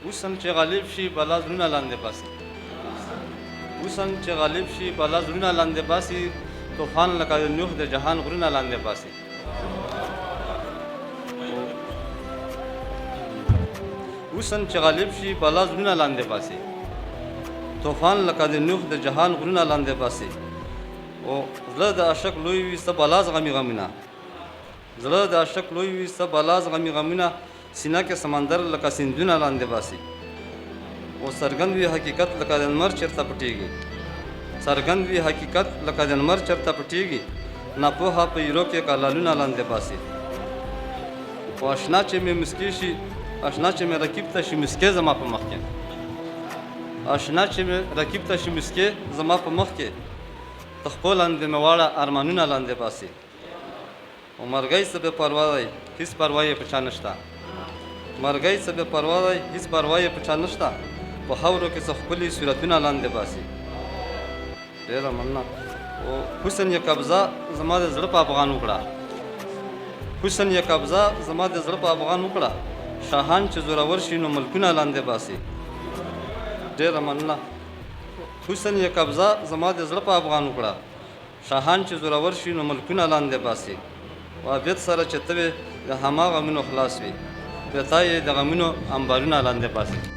حسن چې غالب شي بلا زړونه لاندې باسي حسن چې غالب شي بلا زړونه لاندې باسي طوفان لکه د نوح د جهان غرونه لاندې باسي حسن چې غالب شي بلا زړونه لاندې باسي طوفان لکه د نوح د جهان غرونه لاندې باسي او زړه د عاشق لوی وي څه بلا زغمي غمونه زړه د عاشق لوی وي څه بلا زغمي غمونه سینه کې سمندر لکه سیندونه لاندې باسي او څرګند وي حقیقت لکه د لمر چېرته پټېږي څرګند وي حقیقت لکه د لمر چېرته پټېږي ناپوهه په ایرو کې کالالونه لاندې باسي خو اشنا چې مې مسکې شي اشنا چې مې رقیب ته شي مسکې زما په مخ کې اشنا چې مې رقیب ته شي مسکې زما په مخ کې د خپل لاندې مې واړه ارمانونه لاندې باسي او مرګی څه بې پروا دی هېڅ پروا یې په چا نشته مرګی څه بې پروا دی هېڅ پروا یې په چا نشته په خاورو کې څه ښکلي صورتونه لاندې باسي ډېره مننه او حسن یې قبضه زما د زړه په افغان وکړه حسن یې قبضه زما د زړه په افغان وکړه شاهان چې زورور شي نو ملکونه لاندې باسي ډېره مننه حسن یې قبضه زما د زړه په افغان وکړه شاهان چې زورور شي نو ملکونه لاندې باسي وابد سره چې ته د هماغه غمونو خلاص وي بیا تا یې د غمونو انبارونه لاندې باسي